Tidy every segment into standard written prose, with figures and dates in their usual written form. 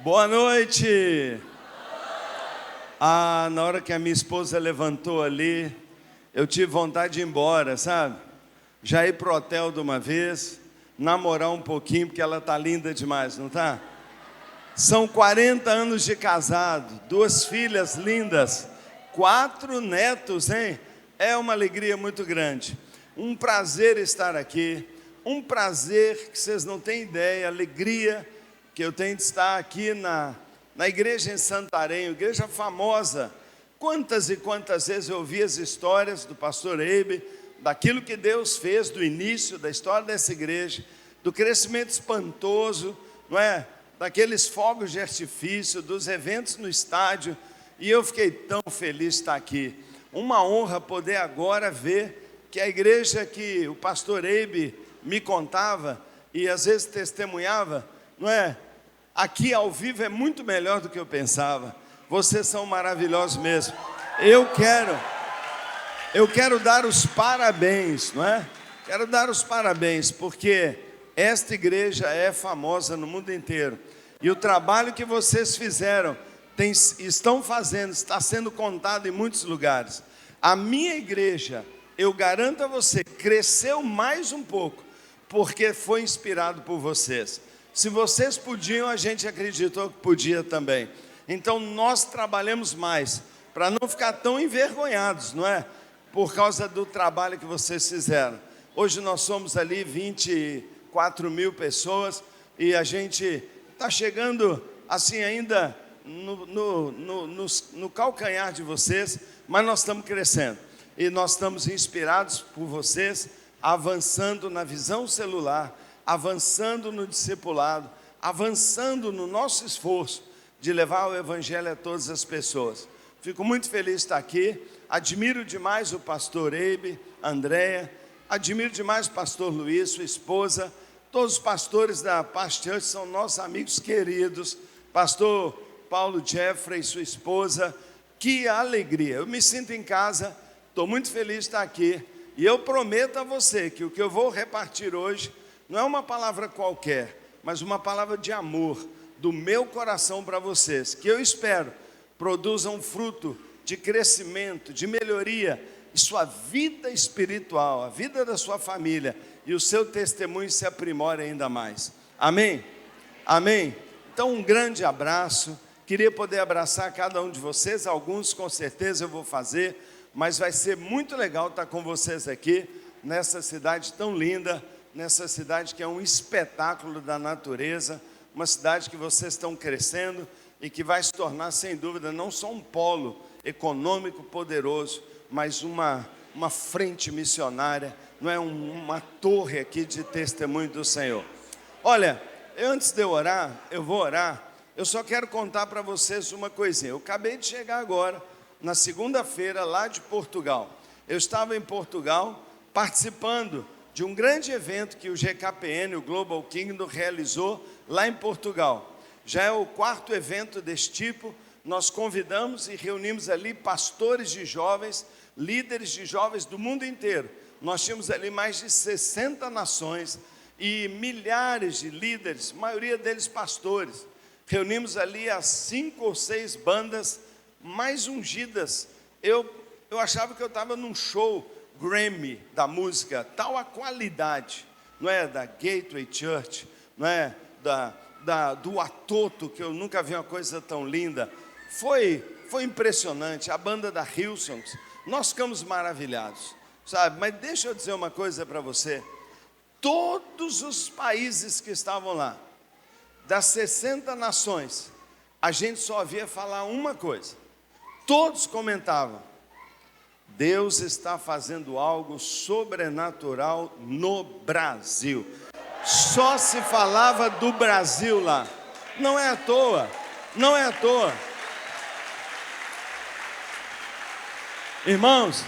Boa noite! Na hora que a minha esposa levantou ali, eu tive vontade de ir embora, sabe? Já ir pro hotel de uma vez, namorar um pouquinho, porque ela tá linda demais, não tá? São 40 anos de casado, 2 filhas lindas, 4 netos, hein? É uma alegria muito grande. Um prazer estar aqui, um prazer que vocês não têm ideia, a alegria que eu tenho de estar aqui na igreja em Santarém, igreja famosa. Quantas e quantas vezes eu ouvi as histórias do pastor Eibe, daquilo que Deus fez, do início da história dessa igreja, do crescimento espantoso, não é? Daqueles fogos de artifício, dos eventos no estádio, e eu fiquei tão feliz de estar aqui. Uma honra poder agora ver que a igreja que o pastor Eibe me contava, e às vezes testemunhava, não é? Aqui ao vivo é muito melhor do que eu pensava. Vocês são maravilhosos mesmo. Eu quero dar os parabéns, não é? Quero dar os parabéns, porque esta igreja é famosa no mundo inteiro. E o trabalho que vocês fizeram, estão fazendo, está sendo contado em muitos lugares. A minha igreja, eu garanto a você, cresceu mais um pouco, porque foi inspirado por vocês. Se vocês podiam, a gente acreditou que podia também. Então nós trabalhamos mais, para não ficar tão envergonhados, não é? Por causa do trabalho que vocês fizeram. Hoje nós somos ali 24 mil pessoas, e a gente está chegando assim ainda no calcanhar de vocês, mas nós estamos crescendo. E nós estamos inspirados por vocês, avançando na visão celular, avançando no discipulado, avançando no nosso esforço de levar o evangelho a todas as pessoas. Fico muito feliz de estar aqui, admiro demais o pastor Eibe, Andréia, admiro demais o pastor Luiz, sua esposa, todos os pastores da Past Church são nossos amigos queridos, pastor Paulo Jeffrey, sua esposa, que alegria, eu me sinto em casa, estou muito feliz de estar aqui, e eu prometo a você que o que eu vou repartir hoje não é uma palavra qualquer, mas uma palavra de amor do meu coração para vocês, que eu espero produzam fruto de crescimento, de melhoria, e sua vida espiritual, a vida da sua família, e o seu testemunho se aprimore ainda mais. Amém? Amém? Então um grande abraço, queria poder abraçar cada um de vocês, alguns com certeza eu vou fazer, mas vai ser muito legal estar com vocês aqui, nessa cidade tão linda, nessa cidade que é um espetáculo da natureza, uma cidade que vocês estão crescendo e que vai se tornar, sem dúvida, não só um polo econômico poderoso, mas uma frente missionária, não é uma torre aqui de testemunho do Senhor. Olha, antes de eu orar, eu vou orar, eu só quero contar para vocês uma coisinha. Eu acabei de chegar agora, na segunda-feira, lá de Portugal. Eu estava em Portugal, participando de um grande evento que o GKPN, o Global Kingdom, realizou lá em Portugal. Já é o 4º evento desse tipo. Nós convidamos e reunimos ali pastores de jovens, líderes de jovens do mundo inteiro. Nós tínhamos ali mais de 60 nações e milhares de líderes, a maioria deles pastores. Reunimos ali as 5 ou 6 bandas mais ungidas. Eu achava que eu estava num show Grammy da música, tal a qualidade, não é, da Gateway Church, não é, do Atoto, que eu nunca vi uma coisa tão linda. Foi impressionante, a banda da Hillsongs, nós ficamos maravilhados, sabe? Mas deixa eu dizer uma coisa para você, todos os países que estavam lá, das 60 nações, a gente só ouvia falar uma coisa, todos comentavam: Deus está fazendo algo sobrenatural no Brasil. Só se falava do Brasil lá. Não é à toa, não é à toa. Irmãos,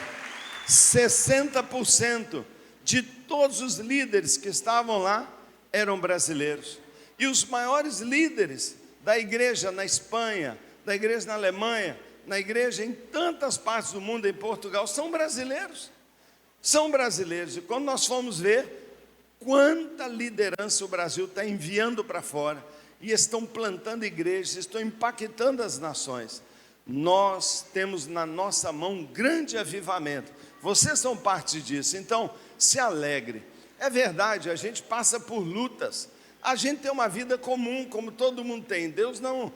60% de todos os líderes que estavam lá eram brasileiros. E os maiores líderes da igreja na Espanha, da igreja na Alemanha, na igreja em tantas partes do mundo, em Portugal, são brasileiros. São brasileiros. E quando nós fomos ver quanta liderança o Brasil está enviando para fora, e estão plantando igrejas, estão impactando as nações. Nós temos na nossa mão um grande avivamento. Vocês são parte disso, então se alegre. É verdade, a gente passa por lutas. A gente tem uma vida comum, como todo mundo tem. Deus não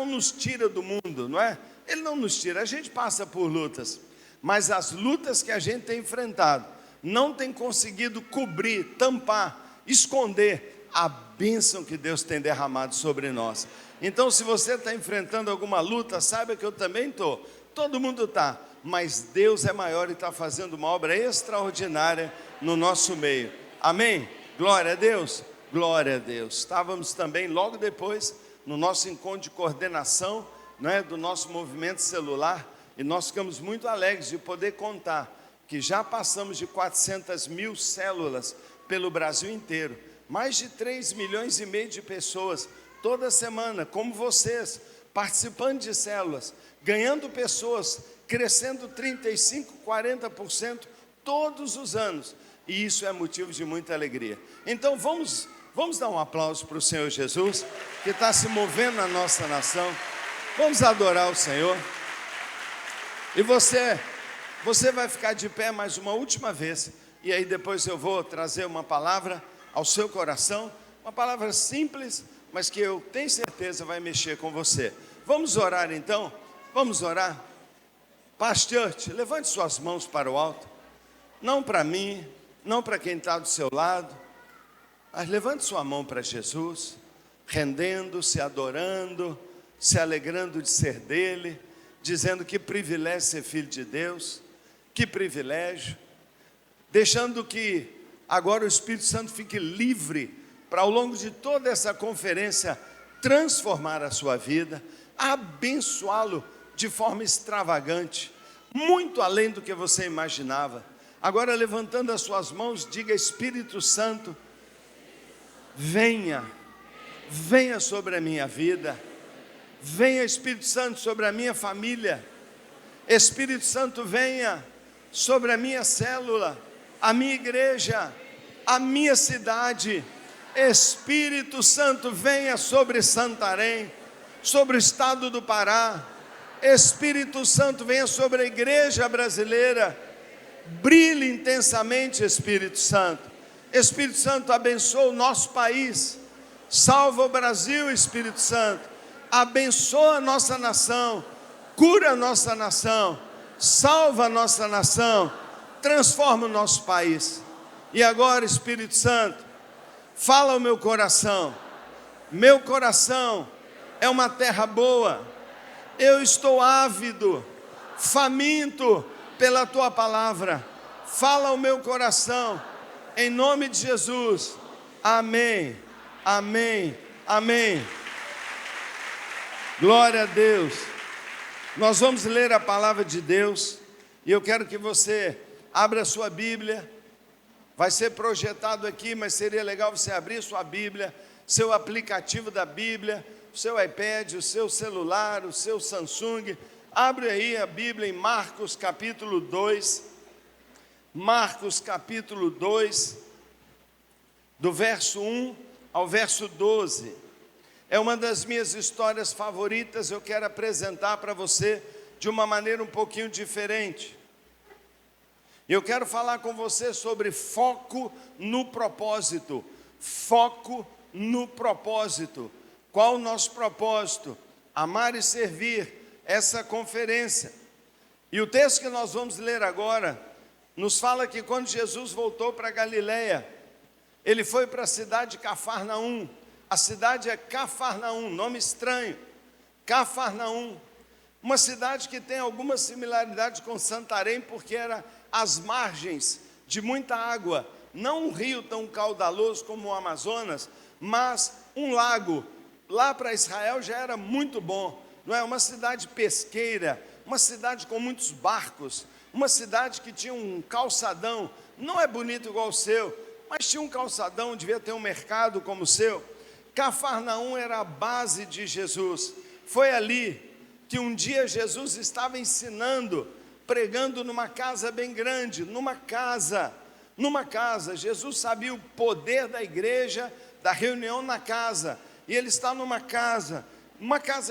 nos tira do mundo, não é? Ele não nos tira, a gente passa por lutas. Mas as lutas que a gente tem enfrentado não tem conseguido cobrir, tampar, esconder a bênção que Deus tem derramado sobre nós. Então, se você está enfrentando alguma luta, saiba que eu também estou. Todo mundo está, mas Deus é maior e está fazendo uma obra extraordinária no nosso meio. Amém? Glória a Deus. Glória a Deus. Estávamos também logo depois no nosso encontro de coordenação, né, do nosso movimento celular, e nós ficamos muito alegres de poder contar que já passamos de 400 mil células pelo Brasil inteiro. Mais de 3 milhões e meio de pessoas toda semana, como vocês, participando de células, ganhando pessoas, crescendo 35%, 40% todos os anos. E isso é motivo de muita alegria. Então vamos dar um aplauso para o Senhor Jesus, que está se movendo na nossa nação. Vamos adorar o Senhor. E você vai ficar de pé mais uma última vez. E aí depois eu vou trazer uma palavra ao seu coração. Uma palavra simples, mas que eu tenho certeza vai mexer com você. Vamos orar então? Vamos orar? Pastor, levante suas mãos para o alto. Não para mim, não para quem está do seu lado. Mas levante sua mão para Jesus, rendendo-se, adorando, se alegrando de ser dele, dizendo que privilégio ser filho de Deus, que privilégio, deixando que agora o Espírito Santo fique livre para ao longo de toda essa conferência transformar a sua vida, abençoá-lo de forma extravagante, muito além do que você imaginava. Agora levantando as suas mãos, diga: Espírito Santo, venha sobre a minha vida, venha Espírito Santo sobre a minha família, Espírito Santo venha sobre a minha célula, a minha igreja, a minha cidade. Espírito Santo venha sobre Santarém, sobre o estado do Pará. Espírito Santo venha sobre a igreja brasileira, brilhe intensamente, Espírito Santo. Espírito Santo, abençoa o nosso país, salva o Brasil, Espírito Santo, abençoa a nossa nação, cura a nossa nação, salva a nossa nação, transforma o nosso país. E agora, Espírito Santo, fala ao meu coração é uma terra boa, eu estou ávido, faminto pela tua palavra, fala ao meu coração, em nome de Jesus, amém, amém, amém. Glória a Deus. Nós vamos ler a palavra de Deus, e eu quero que você abra a sua Bíblia. Vai ser projetado aqui, mas seria legal você abrir sua Bíblia, seu aplicativo da Bíblia, o seu iPad, o seu celular, o seu Samsung. Abre aí a Bíblia em Marcos capítulo 2. Marcos capítulo 2, do verso 1 ao verso 12. É uma das minhas histórias favoritas, eu quero apresentar para você de uma maneira um pouquinho diferente. Eu quero falar com você sobre foco no propósito. Foco no propósito. Qual o nosso propósito? Amar e servir essa conferência. E o texto que nós vamos ler agora nos fala que quando Jesus voltou para Galileia, ele foi para a cidade de Cafarnaum. A cidade é Cafarnaum, nome estranho. Cafarnaum, uma cidade que tem alguma similaridade com Santarém, porque era às margens de muita água, não um rio tão caudaloso como o Amazonas, mas um lago. Lá para Israel já era muito bom, não é? Uma cidade pesqueira, uma cidade com muitos barcos, uma cidade que tinha um calçadão, não é bonito igual o seu, mas tinha um calçadão, devia ter um mercado como o seu. Cafarnaum era a base de Jesus. Foi ali que um dia Jesus estava ensinando, pregando numa casa bem grande, numa casa. Jesus sabia o poder da igreja, da reunião na casa. e ele está numa casa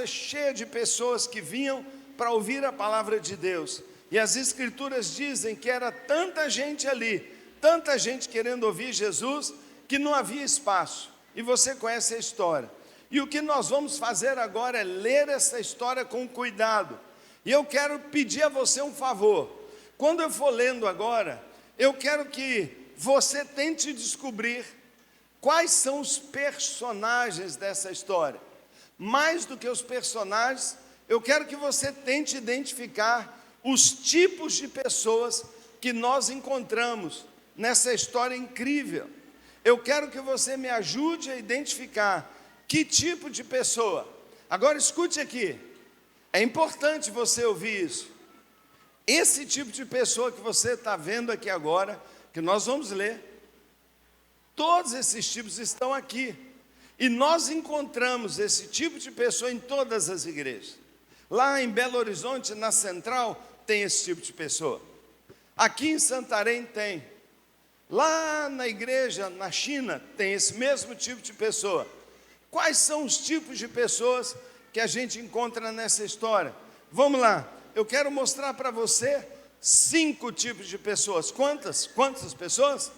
cheia de pessoas que vinham para ouvir a palavra de Deus. E as escrituras dizem que era tanta gente ali, tanta gente querendo ouvir Jesus, que não havia espaço. E você conhece a história. E o que nós vamos fazer agora é ler essa história com cuidado. E eu quero pedir a você um favor. Quando eu for lendo agora, eu quero que você tente descobrir quais são os personagens dessa história. Mais do que os personagens, eu quero que você tente identificar os tipos de pessoas que nós encontramos nessa história incrível. Eu quero que você me ajude a identificar que tipo de pessoa. Agora escute aqui, é importante você ouvir isso. Esse tipo de pessoa que você está vendo aqui agora, que nós vamos ler, todos esses tipos estão aqui. E nós encontramos esse tipo de pessoa em todas as igrejas. Lá em Belo Horizonte, na Central, tem esse tipo de pessoa. Aqui em Santarém tem. Lá na igreja, na China, tem esse mesmo tipo de pessoa. Quais são os tipos de pessoas que a gente encontra nessa história? Vamos lá, eu quero mostrar para você 5 tipos de pessoas. Quantas? Quantas pessoas?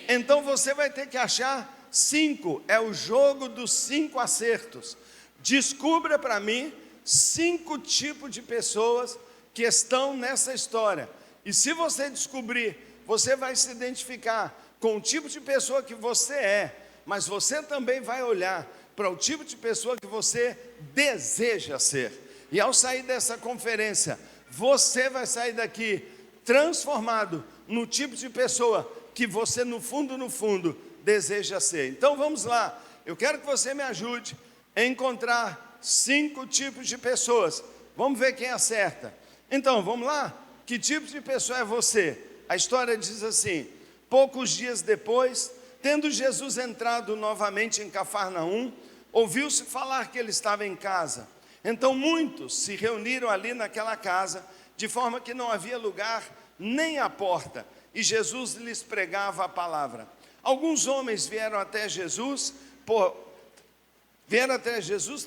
Então você vai ter que achar 5, é o jogo dos 5 acertos. Descubra para mim 5 tipos de pessoas que estão nessa história. E se você descobrir, você vai se identificar com o tipo de pessoa que você é, mas você também vai olhar para o tipo de pessoa que você deseja ser. E ao sair dessa conferência, você vai sair daqui transformado no tipo de pessoa que você no fundo deseja ser. Então vamos lá, eu quero que você me ajude a encontrar 5 tipos de pessoas. Vamos ver quem acerta. Então vamos lá, que tipo de pessoa é você? A história diz assim: poucos dias depois, tendo Jesus entrado novamente em Cafarnaum, ouviu-se falar que ele estava em casa. Então muitos se reuniram ali naquela casa, de forma que não havia lugar nem à porta, e Jesus lhes pregava a palavra. Alguns homens vieram até Jesus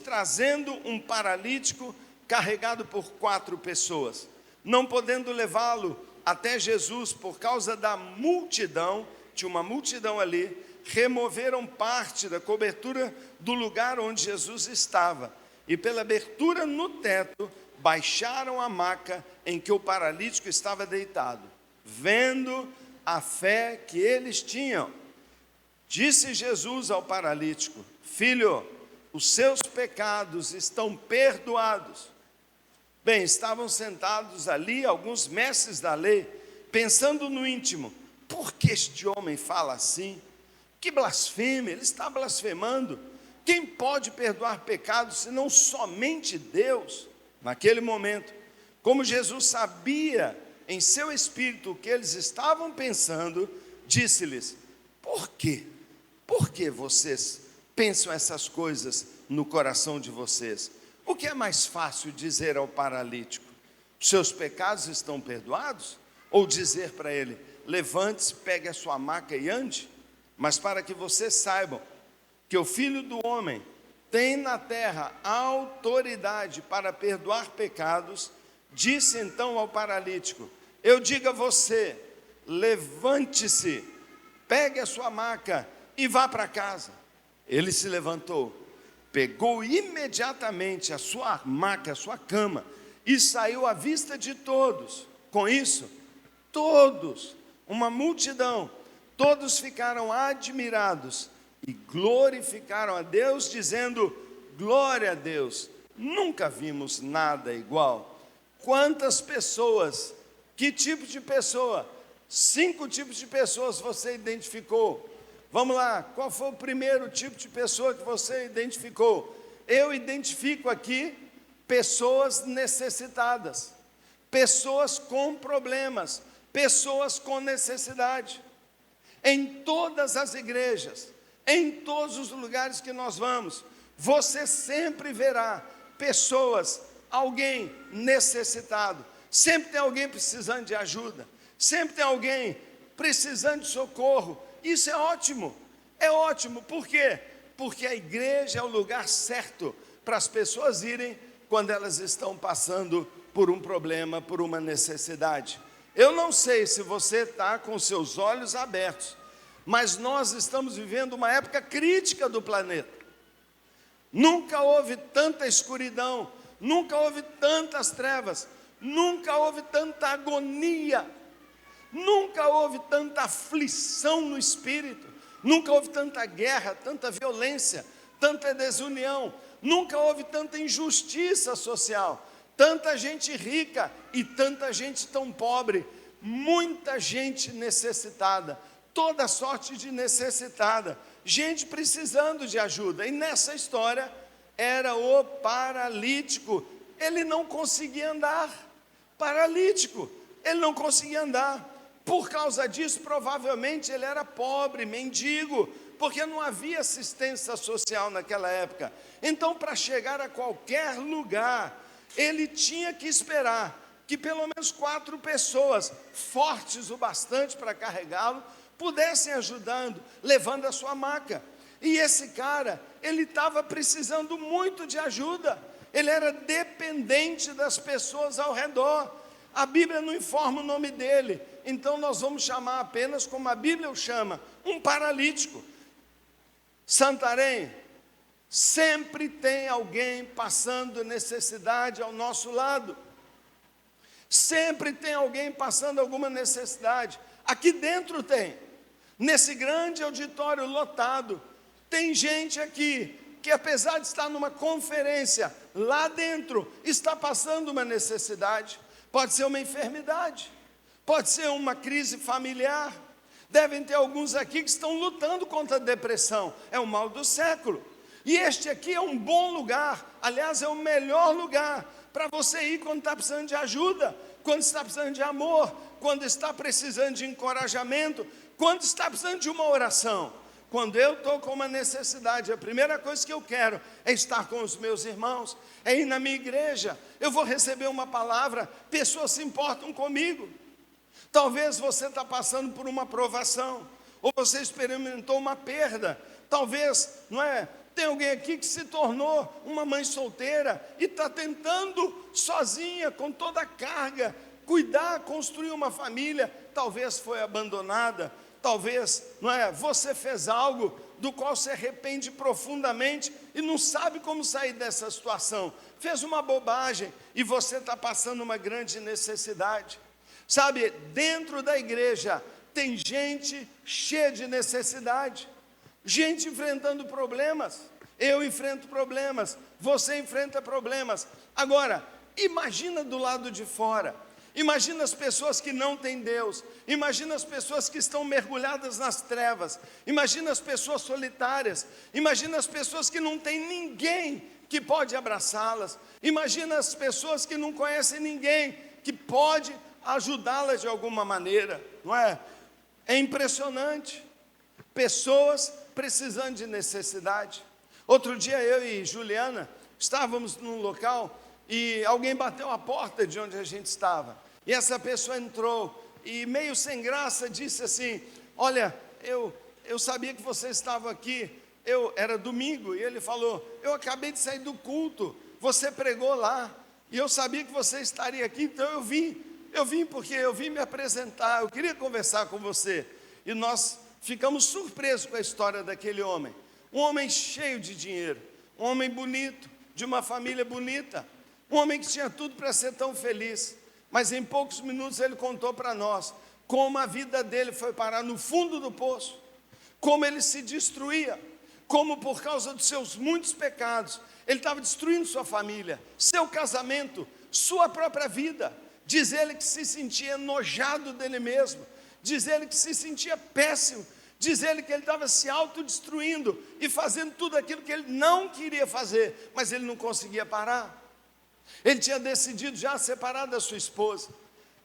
trazendo um paralítico carregado por 4 pessoas. Não podendo levá-lo até Jesus por causa da multidão, tinha uma multidão ali, removeram parte da cobertura do lugar onde Jesus estava, e pela abertura no teto, baixaram a maca em que o paralítico estava deitado. Vendo a fé que eles tinham, disse Jesus ao paralítico: filho, os seus pecados estão perdoados. Bem, estavam sentados ali alguns mestres da lei, pensando no íntimo: por que este homem fala assim? Que blasfêmia, ele está blasfemando. Quem pode perdoar pecados senão somente Deus? Naquele momento, como Jesus sabia em seu espírito o que eles estavam pensando, disse-lhes: por quê? Por que vocês pensam essas coisas no coração de vocês? O que é mais fácil dizer ao paralítico: seus pecados estão perdoados? Ou dizer para ele: levante-se, pegue a sua maca e ande? Mas para que vocês saibam que o Filho do Homem tem na terra autoridade para perdoar pecados, disse então ao paralítico: eu digo a você, levante-se, pegue a sua maca e vá para casa. Ele se levantou, pegou imediatamente a sua maca, a sua cama, e saiu à vista de todos. Com isso, todos, uma multidão, todos ficaram admirados e glorificaram a Deus, dizendo: glória a Deus, nunca vimos nada igual. Quantas pessoas, que tipo de pessoa? 5 tipos de pessoas você identificou. Vamos lá, qual foi o primeiro tipo de pessoa que você identificou? Eu identifico aqui pessoas necessitadas, pessoas com problemas, pessoas com necessidade. Em todas as igrejas, em todos os lugares que nós vamos, você sempre verá pessoas, alguém necessitado. Sempre tem alguém precisando de ajuda, sempre tem alguém precisando de socorro. Isso é ótimo, por quê? porque a igreja é o lugar certo para as pessoas irem quando elas estão passando por um problema, por uma necessidade. Eu não sei se você está com seus olhos abertos, mas nós estamos vivendo uma época crítica do planeta. Nunca houve tanta escuridão, nunca houve tantas trevas, nunca houve tanta agonia, nunca houve tanta aflição no espírito, nunca houve tanta guerra, tanta violência, tanta desunião, nunca houve tanta injustiça social, tanta gente rica e tanta gente tão pobre, muita gente necessitada, toda sorte de necessitada, gente precisando de ajuda. E nessa história era o paralítico, ele não conseguia andar, paralítico, ele não conseguia andar. Por causa disso, provavelmente ele era pobre, mendigo, porque não havia assistência social naquela época. Então, para chegar a qualquer lugar, ele tinha que esperar que pelo menos 4 pessoas, fortes o bastante para carregá-lo, pudessem ajudando, levando a sua maca. E esse cara, ele estava precisando muito de ajuda, ele era dependente das pessoas ao redor. A Bíblia não informa o nome dele, então nós vamos chamar apenas como a Bíblia o chama, um paralítico. Santarém, sempre tem alguém passando necessidade ao nosso lado, sempre tem alguém passando alguma necessidade. Aqui dentro tem, nesse grande auditório lotado, tem gente aqui que, apesar de estar numa conferência, lá dentro está passando uma necessidade. Pode ser uma enfermidade, pode ser uma crise familiar. Devem ter alguns aqui que estão lutando contra a depressão, é o mal do século. E este aqui é um bom lugar, aliás, é o melhor lugar para você ir quando está precisando de ajuda, quando está precisando de amor, quando está precisando de encorajamento, quando está precisando de uma oração. Quando eu estou com uma necessidade, a primeira coisa que eu quero é estar com os meus irmãos, é ir na minha igreja, eu vou receber uma palavra, pessoas se importam comigo. Talvez você está passando por uma provação, ou você experimentou uma perda, talvez, não é? Tem alguém aqui que se tornou uma mãe solteira e está tentando sozinha, com toda a carga, cuidar, construir uma família, talvez foi abandonada, talvez, não é? Você fez algo do qual se arrepende profundamente e não sabe como sair dessa situação. Fez uma bobagem e você está passando uma grande necessidade. Sabe, dentro da igreja tem gente cheia de necessidade, gente enfrentando problemas. Eu enfrento problemas, você enfrenta problemas. Agora, imagina do lado de fora. Imagina as pessoas que não têm Deus, imagina as pessoas que estão mergulhadas nas trevas, imagina as pessoas solitárias, imagina as pessoas que não têm ninguém que pode abraçá-las, imagina as pessoas que não conhecem ninguém que pode ajudá-las de alguma maneira, não é? É impressionante, pessoas precisando de necessidade. Outro dia eu e Juliana estávamos num local e alguém bateu a porta de onde a gente estava. E essa pessoa entrou e, meio sem graça, disse assim: olha, eu sabia que você estava aqui. Era domingo e ele falou: eu acabei de sair do culto, você pregou lá e eu sabia que você estaria aqui, então eu vim porque eu vim me apresentar, eu queria conversar com você. E nós ficamos surpresos com a história daquele homem, um homem cheio de dinheiro, um homem bonito, de uma família bonita, um homem que tinha tudo para ser tão feliz, mas em poucos minutos ele contou para nós como a vida dele foi parar no fundo do poço, como ele se destruía, como por causa dos seus muitos pecados, ele estava destruindo sua família, seu casamento, sua própria vida. Diz ele que se sentia enojado dele mesmo, diz ele que se sentia péssimo, diz ele que ele estava se autodestruindo e fazendo tudo aquilo que ele não queria fazer, mas ele não conseguia parar. Ele tinha decidido já separar da sua esposa,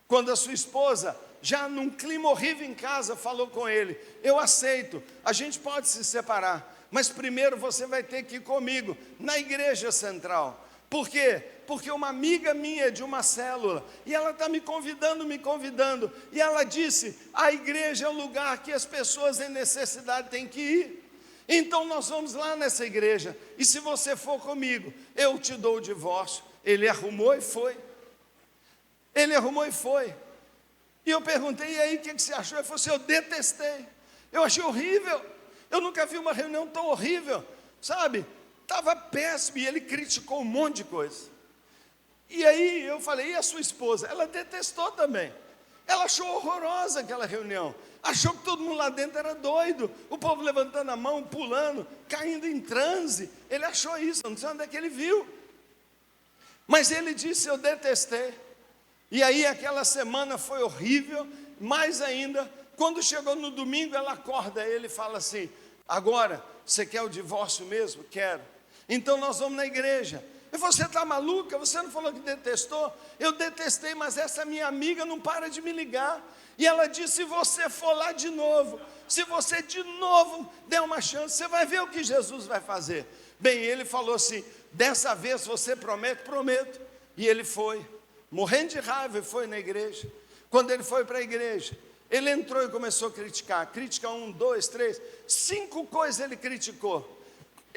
quando a sua esposa, já num clima horrível em casa, falou com ele: eu aceito, a gente pode se separar, mas primeiro você vai ter que ir comigo na igreja central. Por quê? Porque uma amiga minha de uma célula, e ela está me convidando, e ela disse: a igreja é o lugar que as pessoas em necessidade têm que ir. Então nós vamos lá nessa igreja, e se você for comigo, eu te dou o divórcio. Ele arrumou e foi. Ele arrumou e foi. E eu perguntei, e aí, o que você achou? Ele falou assim, eu detestei, eu achei horrível, eu nunca vi uma reunião tão horrível, sabe? Estava péssimo, e ele criticou um monte de coisa. E aí eu falei, e a sua esposa? Ela detestou também. Ela achou horrorosa aquela reunião, achou que todo mundo lá dentro era doido, o povo levantando a mão, pulando, caindo em transe. Ele achou isso, eu não sei onde é que ele viu. Mas ele disse, eu detestei. E aí aquela semana foi horrível, mais ainda, quando chegou no domingo, ela acorda ele e fala assim, agora, você quer o divórcio mesmo? Quero. Então nós vamos na igreja. Eu falei, você está maluca? Você não falou que detestou? Eu detestei, mas essa minha amiga não para de me ligar. E ela disse, se você for lá de novo, se você de novo der uma chance, você vai ver o que Jesus vai fazer. Bem, ele falou assim, dessa vez você promete? Prometo. E ele foi, morrendo de raiva, e foi na igreja. Quando ele foi para a igreja, ele entrou e começou a criticar. Crítica 1, 2, 3, 5 coisas ele criticou.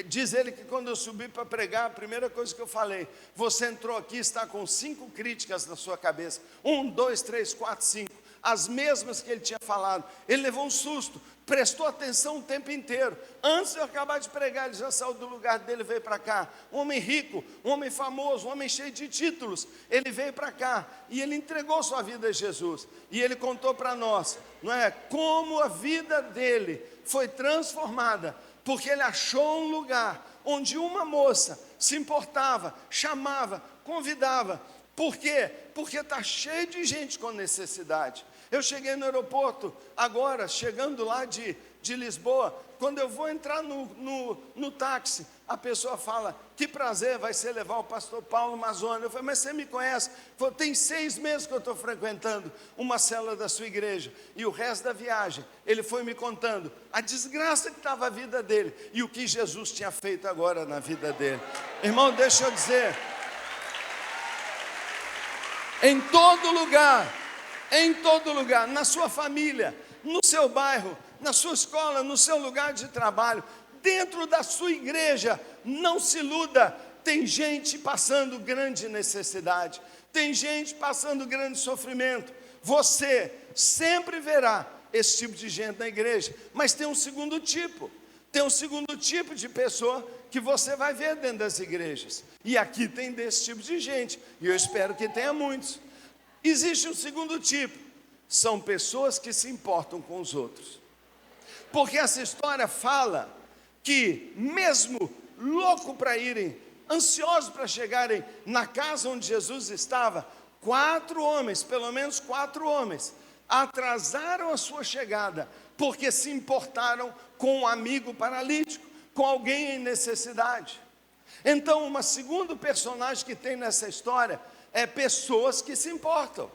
Diz ele que quando eu subi para pregar, a primeira coisa que eu falei, você entrou aqui e está com 5 críticas na sua cabeça. 1, 2, 3, 4, 5. As mesmas que ele tinha falado. Ele levou um susto, prestou atenção o tempo inteiro. Antes de eu acabar de pregar, ele já saiu do lugar dele e veio para cá. Um homem rico, um homem famoso, um homem cheio de títulos. Ele veio para cá e ele entregou sua vida a Jesus. E ele contou para nós, não é, como a vida dele foi transformada, porque ele achou um lugar onde uma moça se importava, chamava, convidava. Por quê? Porque está cheio de gente com necessidade. Eu cheguei no aeroporto, agora, chegando lá de Lisboa, quando eu vou entrar no táxi, a pessoa fala, que prazer vai ser levar o pastor Paulo Mazzoni. Eu falei, mas você me conhece? Falei, tem 6 meses que eu estou frequentando uma célula da sua igreja. E o resto da viagem, ele foi me contando a desgraça que estava a vida dele e o que Jesus tinha feito agora na vida dele. Irmão, deixa eu dizer, em todo lugar, na sua família, no seu bairro, na sua escola, no seu lugar de trabalho, dentro da sua igreja, não se iluda, tem gente passando grande necessidade, tem gente passando grande sofrimento. Você sempre verá esse tipo de gente na igreja, mas tem um segundo tipo de pessoa que você vai ver dentro das igrejas, e aqui tem desse tipo de gente, e eu espero que tenha muitos. Existe um segundo tipo, são pessoas que se importam com os outros, porque essa história fala que mesmo louco para irem, ansiosos para chegarem na casa onde Jesus estava, 4 homens, pelo menos 4 homens, atrasaram a sua chegada, porque se importaram com um amigo paralítico, com alguém em necessidade. Então, uma segunda personagem que tem nessa história é pessoas que se importam.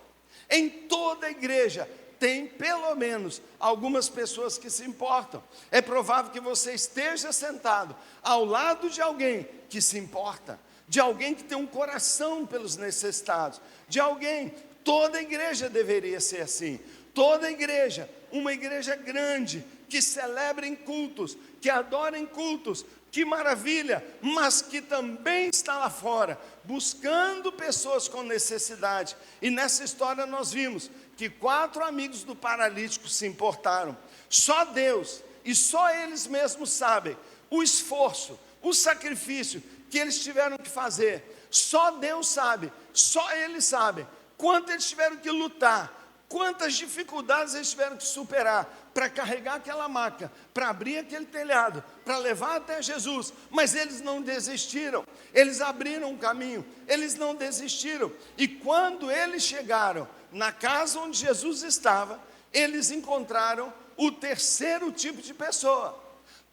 Em toda a igreja tem pelo menos algumas pessoas que se importam. É provável que você esteja sentado ao lado de alguém que se importa, de alguém que tem um coração pelos necessitados, de alguém. Toda a igreja deveria ser assim. Toda a igreja, uma igreja grande, que celebra em cultos, que adora em cultos, que maravilha, mas que também está lá fora, buscando pessoas com necessidade. E nessa história nós vimos que 4 amigos do paralítico se importaram. Só Deus e só eles mesmos sabem o esforço, o sacrifício que eles tiveram que fazer. Só Deus sabe, só eles sabem quanto eles tiveram que lutar, quantas dificuldades eles tiveram que superar para carregar aquela maca, para abrir aquele telhado, para levar até Jesus. Mas eles não desistiram, eles abriram um caminho, eles não desistiram. E quando eles chegaram na casa onde Jesus estava, eles encontraram o terceiro tipo de pessoa.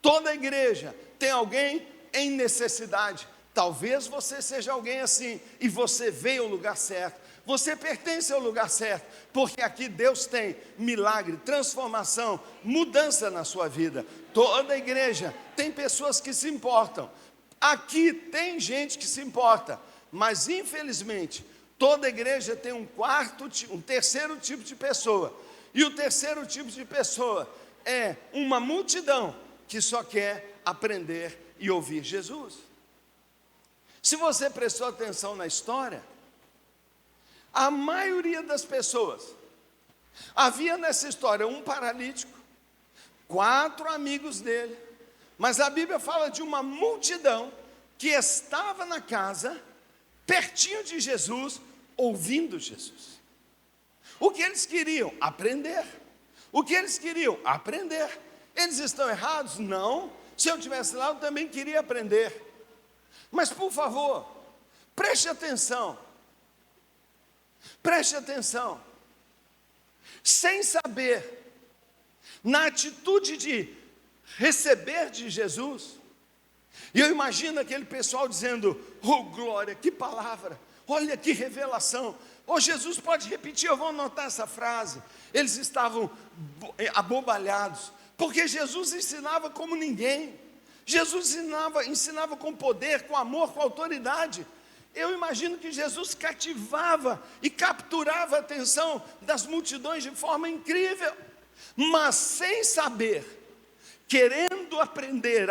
Toda a igreja tem alguém em necessidade. Talvez você seja alguém assim, e você veio ao lugar certo. Você pertence ao lugar certo, porque aqui Deus tem milagre, transformação, mudança na sua vida. Toda a igreja tem pessoas que se importam. Aqui tem gente que se importa, mas infelizmente toda a igreja tem um terceiro tipo de pessoa. E o terceiro tipo de pessoa é uma multidão que só quer aprender e ouvir Jesus. Se você prestou atenção na história, a maioria das pessoas, havia nessa história um paralítico, 4 amigos dele, mas a Bíblia fala de uma multidão que estava na casa, pertinho de Jesus, ouvindo Jesus. O que eles queriam? Aprender. O que eles queriam? Aprender. Eles estão errados? Não. Se eu estivesse lá, eu também queria aprender. Mas, por favor, preste atenção. Preste atenção. Sem saber, na atitude de receber de Jesus, e eu imagino aquele pessoal dizendo: oh glória, que palavra, olha que revelação. Oh, Jesus pode repetir, eu vou anotar essa frase. Eles estavam abobalhados, porque Jesus ensinava como ninguém. Jesus ensinava com poder, com amor, com autoridade. Eu imagino que Jesus cativava e capturava a atenção das multidões de forma incrível, mas sem saber, querendo aprender,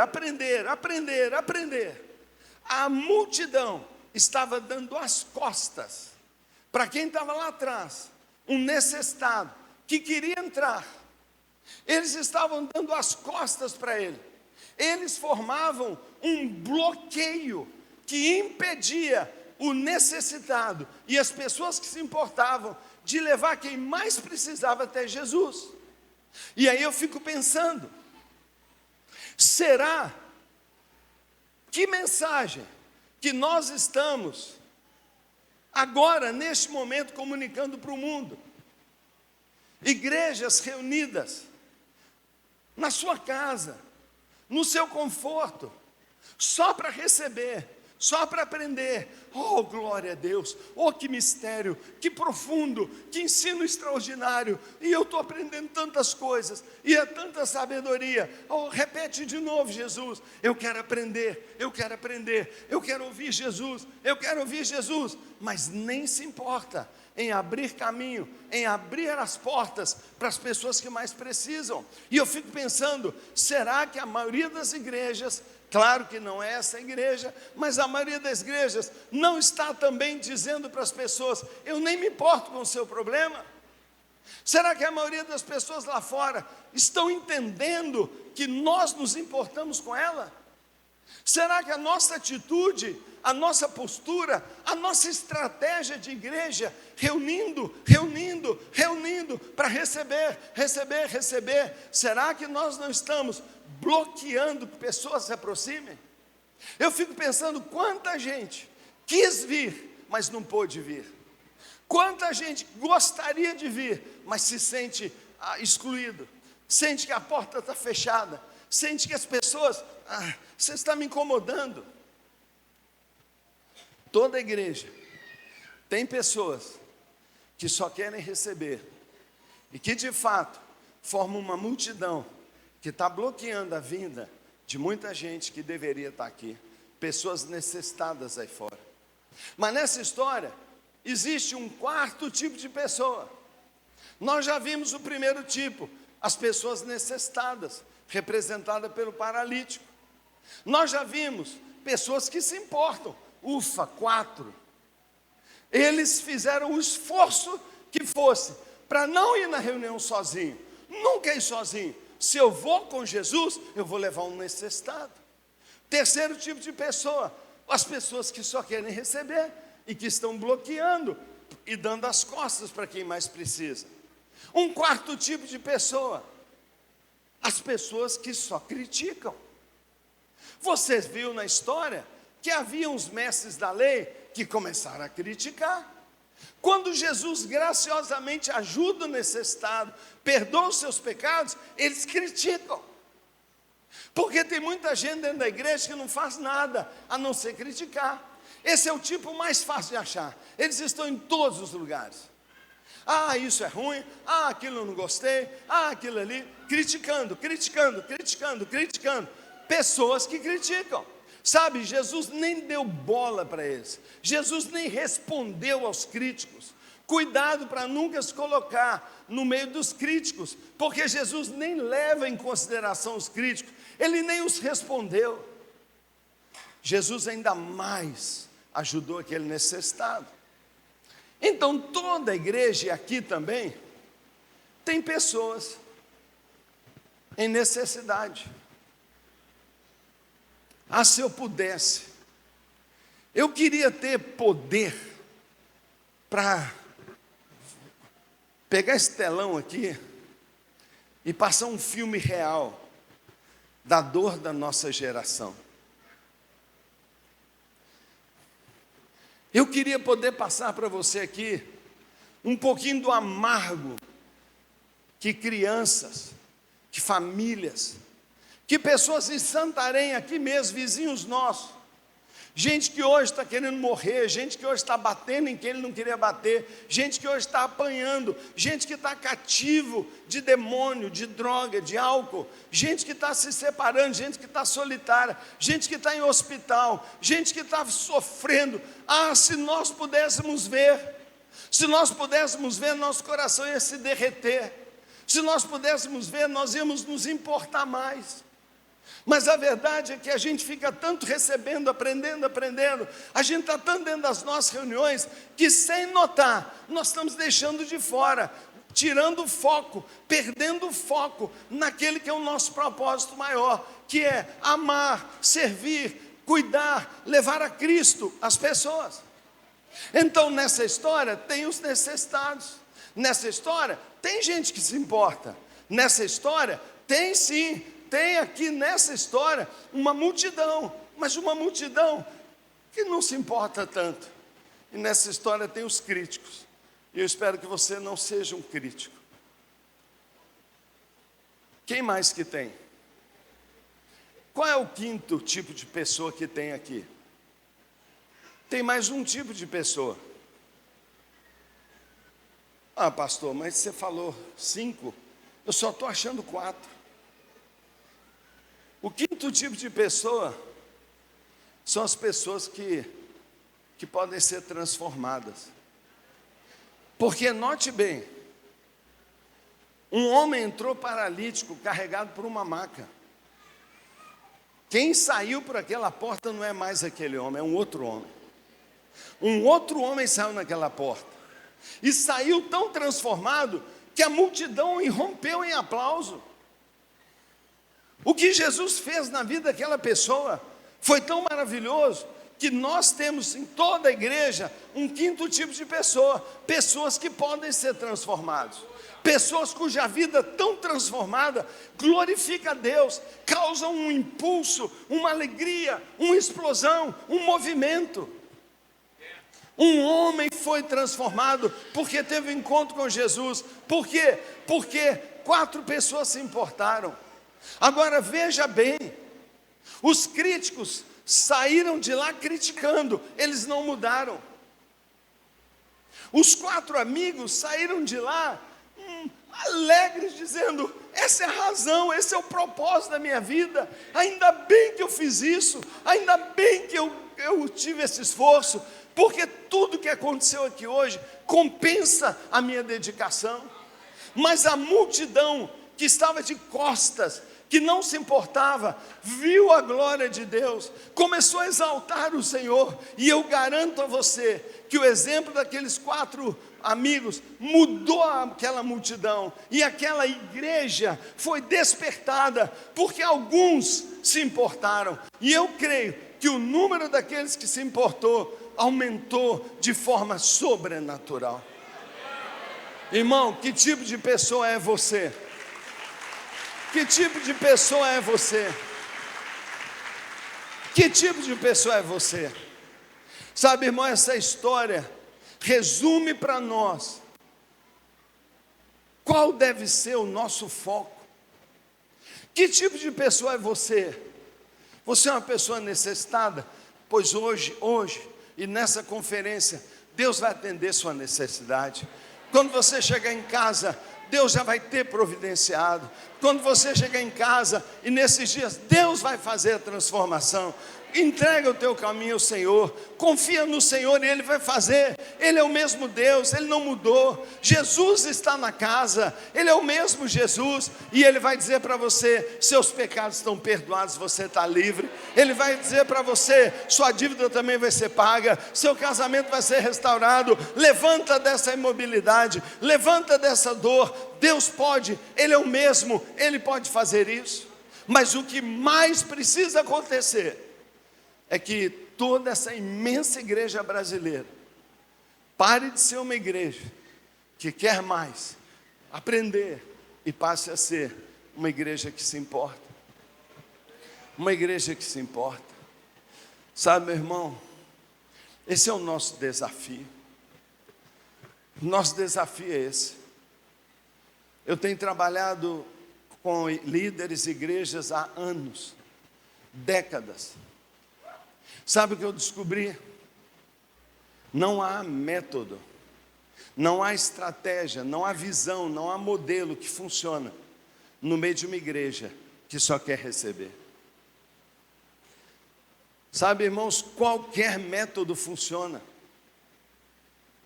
a multidão estava dando as costas para quem estava lá atrás, um necessitado que queria entrar. Eles estavam dando as costas para ele. Eles formavam um bloqueio que impedia o necessitado e as pessoas que se importavam de levar quem mais precisava até Jesus. E aí eu fico pensando, será que mensagem que nós estamos agora, neste momento, comunicando para o mundo? Igrejas reunidas na sua casa, no seu conforto, só para receber, só para aprender. Oh, glória a Deus, oh, que mistério, que profundo, que ensino extraordinário, e eu estou aprendendo tantas coisas, e é tanta sabedoria. Oh, repete de novo, Jesus, eu quero aprender, eu quero ouvir Jesus, mas nem se importa em abrir caminho, em abrir as portas para as pessoas que mais precisam. E eu fico pensando, será que a maioria das igrejas, claro que não é essa igreja, mas a maioria das igrejas não está também dizendo para as pessoas: eu nem me importo com o seu problema? Será que a maioria das pessoas lá fora estão entendendo que nós nos importamos com ela? Será que a nossa atitude, a nossa postura, a nossa estratégia de igreja, reunindo para receber, será que nós não estamos bloqueando que pessoas se aproximem? Eu fico pensando quanta gente quis vir, mas não pôde vir. Quanta gente gostaria de vir, mas se sente excluído, sente que a porta está fechada, sente que as pessoas, você está me incomodando. Toda igreja tem pessoas que só querem receber e que de fato formam uma multidão que está bloqueando a vinda de muita gente que deveria estar aqui, pessoas necessitadas aí fora. Mas nessa história existe um quarto tipo de pessoa. Nós já vimos o primeiro tipo, as pessoas necessitadas, representadas pelo paralítico. Nós já vimos pessoas que se importam. 4. Eles fizeram o esforço que fosse para não ir na reunião sozinho, nunca ir sozinho. Se eu vou com Jesus, eu vou levar um necessitado. Terceiro tipo de pessoa, as pessoas que só querem receber e que estão bloqueando e dando as costas para quem mais precisa. Um quarto tipo de pessoa, as pessoas que só criticam. Você viu na história que havia uns mestres da lei que começaram a criticar. Quando Jesus graciosamente ajuda o necessitado, perdoa os seus pecados, eles criticam. Porque tem muita gente dentro da igreja que não faz nada a não ser criticar. Esse é o tipo mais fácil de achar. Eles estão em todos os lugares. Isso é ruim, aquilo eu não gostei, aquilo ali, criticando. Pessoas que criticam. Sabe, Jesus nem deu bola para eles. Jesus nem respondeu aos críticos. Cuidado para nunca se colocar no meio dos críticos, porque Jesus nem leva em consideração os críticos, ele nem os respondeu. Jesus ainda mais ajudou aquele necessitado. Então toda a igreja, e aqui também, tem pessoas em necessidade. Ah, se eu pudesse, eu queria ter poder para pegar esse telão aqui e passar um filme real da dor da nossa geração. Eu queria poder passar para você aqui um pouquinho do amargo que crianças, que famílias, que pessoas em Santarém, aqui mesmo, vizinhos nossos, gente que hoje está querendo morrer, gente que hoje está batendo em quem ele não queria bater, gente que hoje está apanhando, gente que está cativo de demônio, de droga, de álcool, gente que está se separando, gente que está solitária, gente que está em hospital, gente que está sofrendo. Ah, se nós pudéssemos ver, nosso coração ia se derreter. Se nós pudéssemos ver, nós íamos nos importar mais. Mas a verdade é que a gente fica tanto recebendo, aprendendo, a gente está tanto dentro das nossas reuniões, que sem notar, nós estamos deixando de fora, tirando o foco, perdendo o foco naquele que é o nosso propósito maior, que é amar, servir, cuidar, levar a Cristo as pessoas. Então nessa história tem os necessitados, nessa história tem gente que se importa, nessa história tem sim, tem aqui nessa história uma multidão, mas uma multidão que não se importa tanto. E nessa história tem os críticos, e eu espero que você não seja um crítico. Quem mais que tem? Qual é o quinto tipo de pessoa que tem aqui? Tem mais um tipo de pessoa. Ah, pastor, mas você falou 5, eu só estou achando 4. O quinto tipo de pessoa são as pessoas que podem ser transformadas. Porque note bem, um homem entrou paralítico, carregado por uma maca. Quem saiu por aquela porta não é mais aquele homem, é um outro homem. Um outro homem saiu naquela porta. E saiu tão transformado que a multidão irrompeu em aplauso. O que Jesus fez na vida daquela pessoa foi tão maravilhoso que nós temos em toda a igreja um quinto tipo de pessoa, pessoas que podem ser transformadas, pessoas cuja vida tão transformada glorifica a Deus, causa um impulso, uma alegria, uma explosão, um movimento. Um homem foi transformado porque teve um encontro com Jesus. Por quê? Porque 4 pessoas se importaram. Agora veja bem, os críticos saíram de lá criticando, eles não mudaram. Os 4 amigos saíram de lá alegres, dizendo: essa é a razão, esse é o propósito da minha vida, ainda bem que eu fiz isso, ainda bem que eu tive esse esforço, porque tudo que aconteceu aqui hoje compensa a minha dedicação. Mas a multidão que estava de costas, que não se importava, viu a glória de Deus, começou a exaltar o Senhor, e eu garanto a você que o exemplo daqueles 4 amigos mudou aquela multidão, e aquela igreja foi despertada, porque alguns se importaram, e eu creio que o número daqueles que se importou aumentou de forma sobrenatural. Irmão, que tipo de pessoa é você? Que tipo de pessoa é você? Que tipo de pessoa é você? Sabe, irmão, essa história resume para nós qual deve ser o nosso foco. Que tipo de pessoa é você? Você é uma pessoa necessitada? Pois hoje e nessa conferência, Deus vai atender sua necessidade. Quando você chegar em casa, Deus já vai ter providenciado. Quando você chegar em casa e nesses dias, Deus vai fazer a transformação. Entrega o teu caminho ao Senhor, confia no Senhor e Ele vai fazer. Ele é o mesmo Deus, Ele não mudou. Jesus está na casa, Ele é o mesmo Jesus, e Ele vai dizer para você: seus pecados estão perdoados, você está livre. Ele vai dizer para você: sua dívida também vai ser paga, seu casamento vai ser restaurado. Levanta dessa imobilidade, levanta dessa dor. Deus pode, Ele é o mesmo, Ele pode fazer isso. Mas o que mais precisa acontecer é que toda essa imensa igreja brasileira pare de ser uma igreja que quer mais aprender e passe a ser uma igreja que se importa. Uma igreja que se importa. Sabe, meu irmão, esse é o nosso desafio. O nosso desafio é esse. Eu tenho trabalhado com líderes e igrejas há anos, décadas. Sabe o que eu descobri? Não há método, não há estratégia, não há visão, não há modelo que funciona no meio de uma igreja que só quer receber. Sabe, irmãos, qualquer método funciona,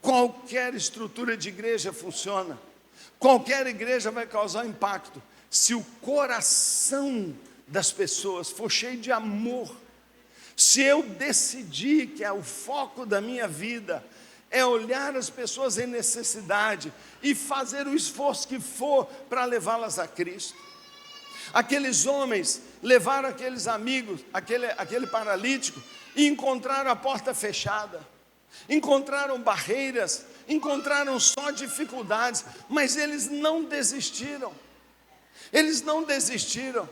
qualquer estrutura de igreja funciona, qualquer igreja vai causar impacto se o coração das pessoas for cheio de amor. Se eu decidir que é o foco da minha vida, é olhar as pessoas em necessidade e fazer o esforço que for para levá-las a Cristo. Aqueles homens levaram aqueles amigos, aquele paralítico, e encontraram a porta fechada, encontraram barreiras, encontraram só dificuldades, mas eles não desistiram. Eles não desistiram.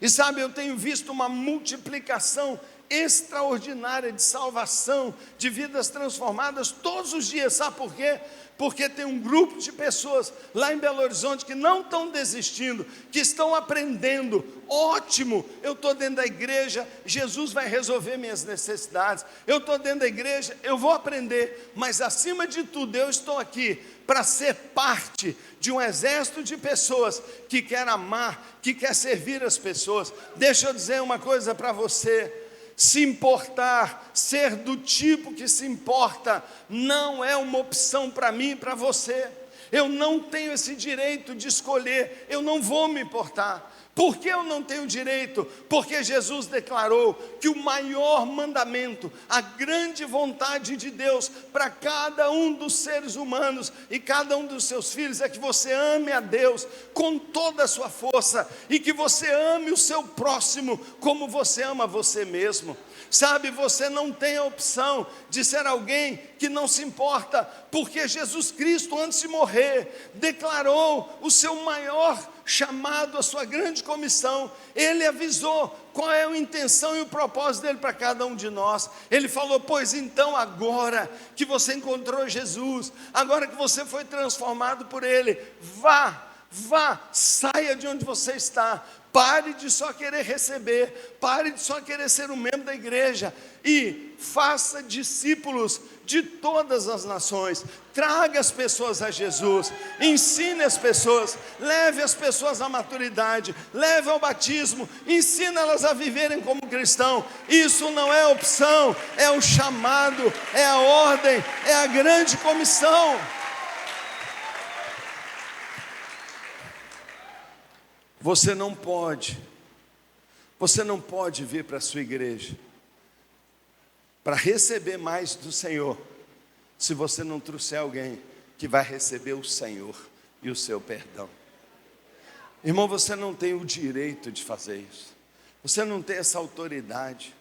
E sabe, eu tenho visto uma multiplicação extraordinária de salvação, de vidas transformadas todos os dias. Sabe por quê? Porque tem um grupo de pessoas lá em Belo Horizonte que não estão desistindo, que estão aprendendo. Ótimo, eu estou dentro da igreja, Jesus vai resolver minhas necessidades. Eu estou dentro da igreja, eu vou aprender, mas acima de tudo eu estou aqui para ser parte de um exército de pessoas que quer amar, que quer servir as pessoas. Deixa eu dizer uma coisa para você: se importar, ser do tipo que se importa, não é uma opção para mim e para você. Eu não tenho esse direito de escolher, eu não vou me importar. Por que eu não tenho direito? Porque Jesus declarou que o maior mandamento, a grande vontade de Deus para cada um dos seres humanos e cada um dos seus filhos é que você ame a Deus com toda a sua força e que você ame o seu próximo como você ama você mesmo. Sabe, você não tem a opção de ser alguém que não se importa, porque Jesus Cristo, antes de morrer, declarou o seu maior chamado, a sua grande comissão. Ele avisou qual é a intenção e o propósito dele para cada um de nós. Ele falou: pois então, agora que você encontrou Jesus, agora que você foi transformado por Ele, vá, saia de onde você está. Pare de só querer receber, pare de só querer ser um membro da igreja e faça discípulos de todas as nações. Traga as pessoas a Jesus, ensine as pessoas, leve as pessoas à maturidade, leve ao batismo, ensine elas a viverem como cristão. Isso não é opção, é o chamado, é a ordem, é a grande comissão. Você não pode vir para a sua igreja para receber mais do Senhor, se você não trouxer alguém que vai receber o Senhor e o seu perdão. Irmão, você não tem o direito de fazer isso, você não tem essa autoridade.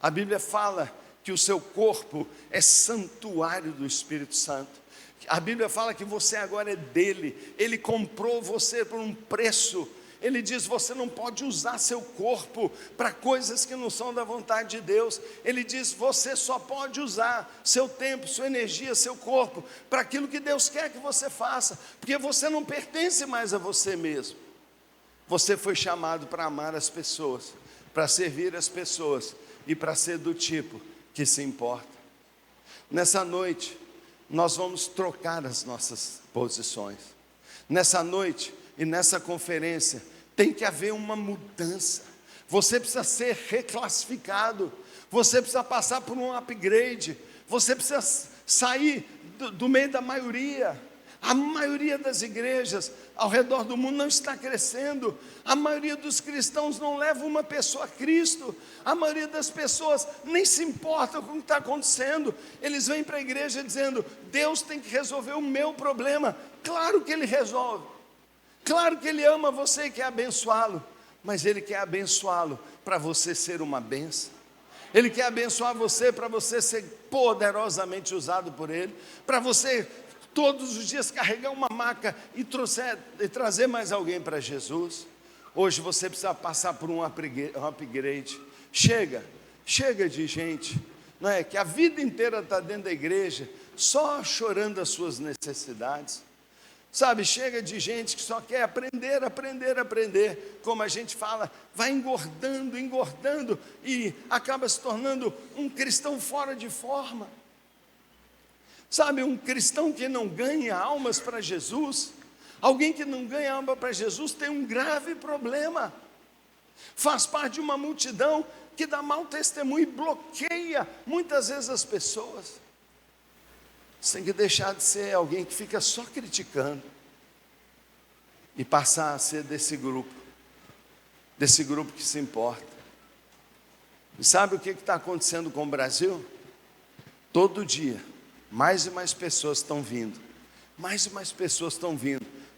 A Bíblia fala que o seu corpo é santuário do Espírito Santo. A Bíblia fala que você agora é dele, ele comprou você por um preço. Ele diz: você não pode usar seu corpo para coisas que não são da vontade de Deus. Ele diz: você só pode usar seu tempo, sua energia, seu corpo para aquilo que Deus quer que você faça, porque você não pertence mais a você mesmo. Você foi chamado para amar as pessoas, para servir as pessoas e para ser do tipo que se importa. Nessa noite nós vamos trocar as nossas posições. Nessa noite e nessa conferência tem que haver uma mudança. Você precisa ser reclassificado. Você precisa passar por um upgrade. Você precisa sair do meio da maioria. A maioria das igrejas ao redor do mundo não está crescendo. A maioria dos cristãos não leva uma pessoa a Cristo. A maioria das pessoas nem se importa com o que está acontecendo. Eles vêm para a igreja dizendo: Deus tem que resolver o meu problema. Claro que Ele resolve. Claro que Ele ama você e quer abençoá-lo. Mas Ele quer abençoá-lo para você ser uma bênção. Ele quer abençoar você para você ser poderosamente usado por Ele. Para você todos os dias carregar uma maca e trazer mais alguém para Jesus. Hoje você precisa passar por um upgrade. Chega de gente, não é? Que a vida inteira está dentro da igreja, só chorando as suas necessidades. Sabe, chega de gente que só quer aprender. Como a gente fala, vai engordando e acaba se tornando um cristão fora de forma. Sabe, um cristão que não ganha almas para Jesus, alguém que não ganha alma para Jesus tem um grave problema. Faz parte de uma multidão que dá mau testemunho e bloqueia muitas vezes as pessoas. Você tem que deixar de ser alguém que fica só criticando e passar a ser desse grupo que se importa. E sabe o que está acontecendo com o Brasil? Todo dia mais e mais pessoas estão vindo,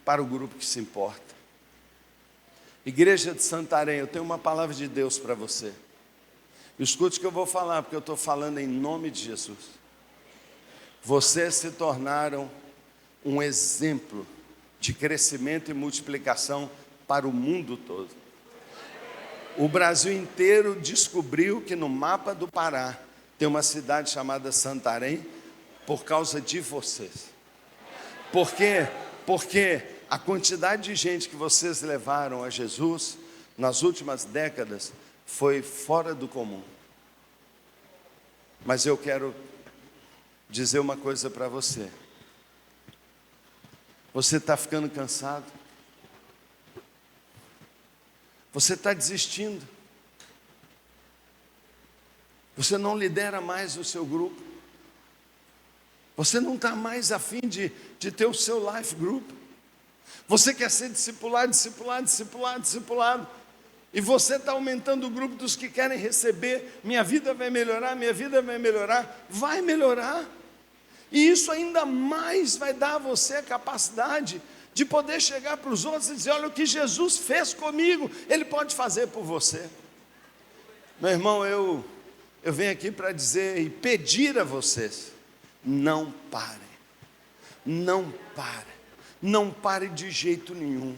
para o grupo que se importa. Igreja de Santarém, eu tenho uma palavra de Deus para você. Escute o que eu vou falar, porque eu estou falando em nome de Jesus. Vocês se tornaram um exemplo de crescimento e multiplicação para o mundo todo. O Brasil inteiro descobriu que no mapa do Pará tem uma cidade chamada Santarém, por causa de vocês. Por quê? Porque a quantidade de gente que vocês levaram a Jesus nas últimas décadas foi fora do comum. Mas eu quero dizer uma coisa para você. Você está ficando cansado? Você está desistindo? Você não lidera mais o seu grupo? Você não está mais a fim de ter o seu life group? Você quer ser discipulado. E você está aumentando o grupo dos que querem receber. Minha vida vai melhorar. Vai melhorar. E isso ainda mais vai dar a você a capacidade de poder chegar para os outros e dizer: olha o que Jesus fez comigo, Ele pode fazer por você. Meu irmão, eu venho aqui para dizer e pedir a vocês: não pare de jeito nenhum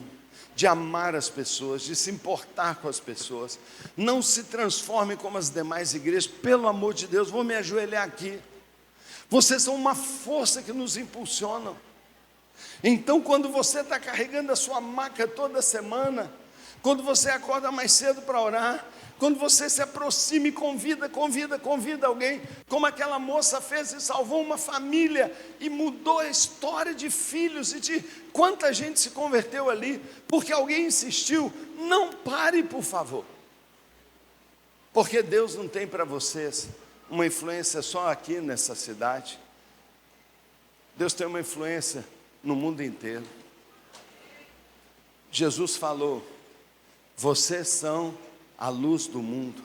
de amar as pessoas, de se importar com as pessoas. Não se transforme como as demais igrejas, pelo amor de Deus. Vou me ajoelhar aqui. Vocês são uma força que nos impulsionam. Então, quando você está carregando a sua maca toda semana, quando você acorda mais cedo para orar, quando você se aproxima e convida alguém, como aquela moça fez e salvou uma família e mudou a história de filhos e de quanta gente se converteu ali, porque alguém insistiu. Não pare, por favor, porque Deus não tem para vocês uma influência só aqui nessa cidade. Deus tem uma influência no mundo inteiro. Jesus falou: vocês são a luz do mundo.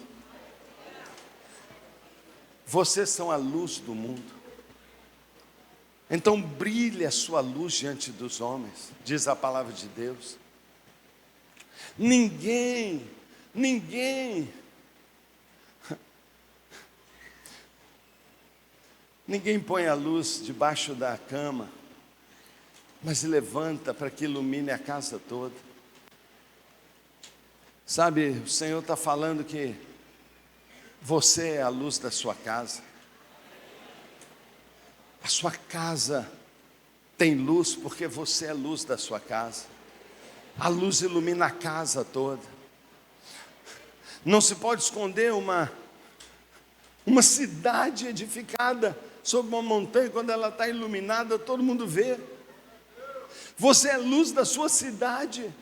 Vocês são a luz do mundo. Então brilhe a sua luz diante dos homens, diz a palavra de Deus. Ninguém põe a luz debaixo da cama, mas levanta para que ilumine a casa toda. Sabe, o Senhor está falando que você é a luz da sua casa. A sua casa tem luz porque você é a luz da sua casa. A luz ilumina a casa toda. Não se pode esconder uma cidade edificada sobre uma montanha. Quando ela está iluminada, todo mundo vê. Você é a luz da sua cidade.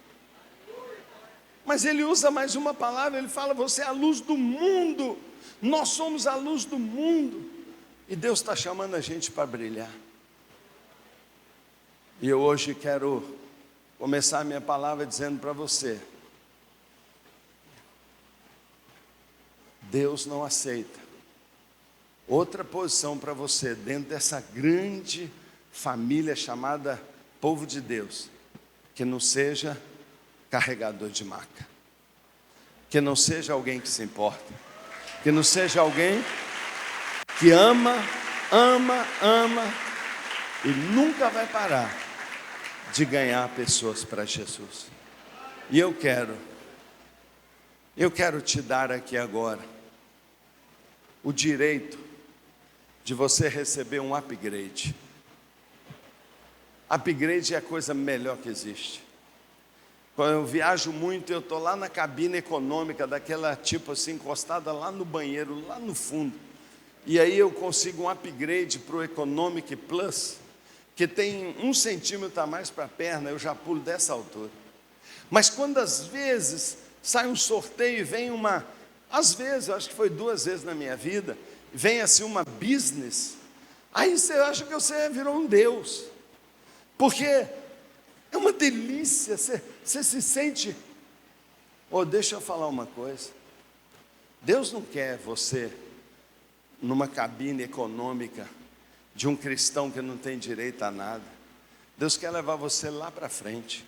Mas ele usa mais uma palavra, ele fala: você é a luz do mundo, nós somos a luz do mundo. E Deus está chamando a gente para brilhar. E eu hoje quero começar a minha palavra dizendo para você: Deus não aceita outra posição para você dentro dessa grande família chamada povo de Deus, que não seja carregador de maca, que não seja alguém que se importa, que não seja alguém que ama e nunca vai parar de ganhar pessoas para Jesus. E eu quero te dar aqui agora o direito de você receber um upgrade. Upgrade é a coisa melhor que existe. Quando eu viajo muito, eu estou lá na cabine econômica, daquela tipo assim, encostada lá no banheiro, lá no fundo. E aí eu consigo um upgrade para o Economic Plus, que tem 1 centímetro a mais para a perna, eu já pulo dessa altura. Mas quando às vezes sai um sorteio e vem às vezes, eu acho que foi 2 vezes na minha vida, vem assim uma business, aí você acha que você virou um Deus, porque é uma delícia, você se sente. Deixa eu falar uma coisa, Deus não quer você numa cabine econômica de um cristão que não tem direito a nada. Deus quer levar você lá para frente,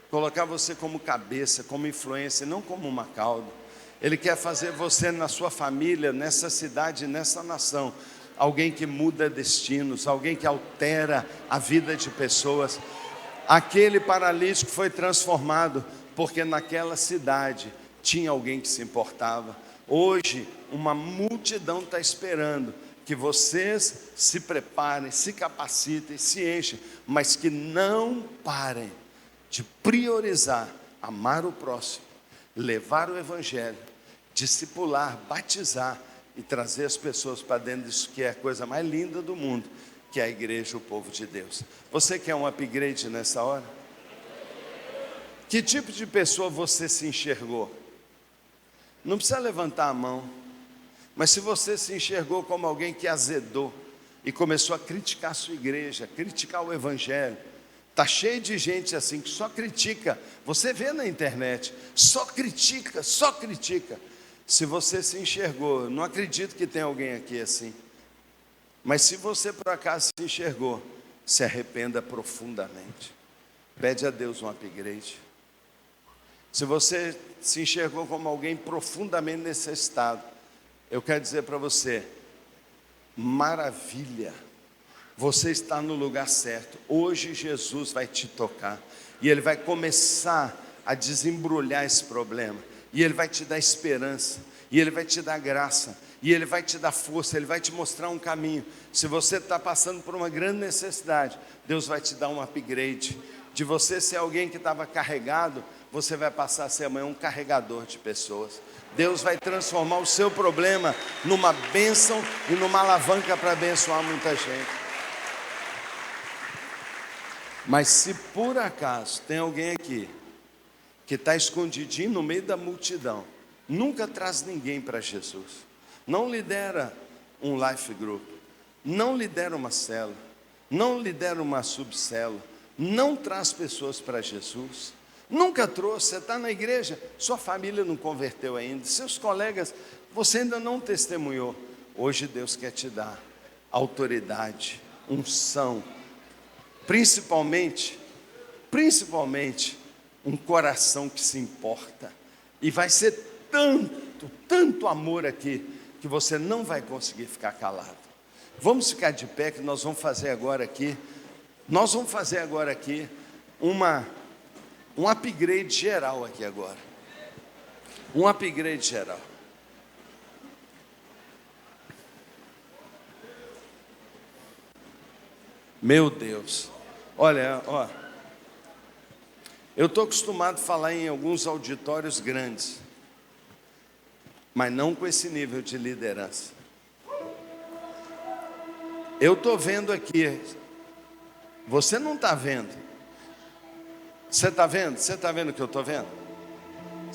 colocar você como cabeça, como influência, não como uma cauda. Ele quer fazer você na sua família, nessa cidade, nessa nação, alguém que muda destinos, alguém que altera a vida de pessoas. Aquele paralítico foi transformado porque naquela cidade tinha alguém que se importava. Hoje uma multidão está esperando que vocês se preparem, se capacitem, se enchem, mas que não parem de priorizar amar o próximo, levar o evangelho, discipular, batizar e trazer as pessoas para dentro disso que é a coisa mais linda do mundo, que é a igreja, o povo de Deus. Você quer um upgrade nessa hora? Que tipo de pessoa você se enxergou? Não precisa levantar a mão, mas se você se enxergou como alguém que azedou e começou a criticar a sua igreja, criticar o evangelho, está cheio de gente assim que só critica, você vê na internet, só critica. Se você se enxergou, não acredito que tem alguém aqui assim, mas se você por acaso se enxergou, se arrependa profundamente, pede a Deus um upgrade. Se você se enxergou como alguém profundamente necessitado, eu quero dizer para você, maravilha, você está no lugar certo. Hoje Jesus vai te tocar e Ele vai começar a desembrulhar esse problema, e Ele vai te dar esperança, e Ele vai te dar graça, e Ele vai te dar força, Ele vai te mostrar um caminho. Se você está passando por uma grande necessidade, Deus vai te dar um upgrade. De você ser alguém que estava carregado, você vai passar a ser amanhã um carregador de pessoas. Deus vai transformar o seu problema numa bênção e numa alavanca para abençoar muita gente. Mas se por acaso tem alguém aqui que está escondidinho no meio da multidão, nunca traz ninguém para Jesus, não lidera um life group, não lidera uma célula, não lidera uma subcélula, não traz pessoas para Jesus, nunca trouxe, você está na igreja, sua família não converteu ainda, seus colegas, você ainda não testemunhou. Hoje Deus quer te dar autoridade, unção, principalmente um coração que se importa, e vai ser tanto amor aqui, que você não vai conseguir ficar calado. Vamos ficar de pé, que nós vamos fazer agora aqui um upgrade geral aqui agora, um upgrade geral. Meu Deus, olha, eu estou acostumado a falar em alguns auditórios grandes, mas não com esse nível de liderança. Eu estou vendo aqui, você não está vendo. Você está vendo? Você está vendo o que eu estou vendo?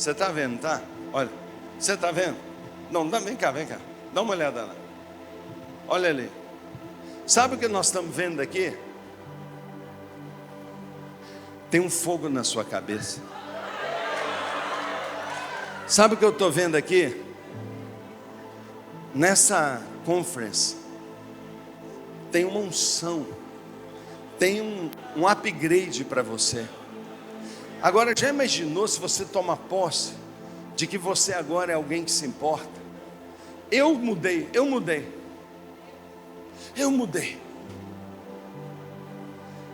Você está vendo, tá? Olha, você está vendo? Não, vem cá, dá uma olhada lá. Olha ali. Sabe o que nós estamos vendo aqui? Tem um fogo na sua cabeça. Sabe o que eu estou vendo aqui? Nessa conference tem uma unção, tem um upgrade para você. Agora, já imaginou se você toma posse de que você agora é alguém que se importa? Eu mudei.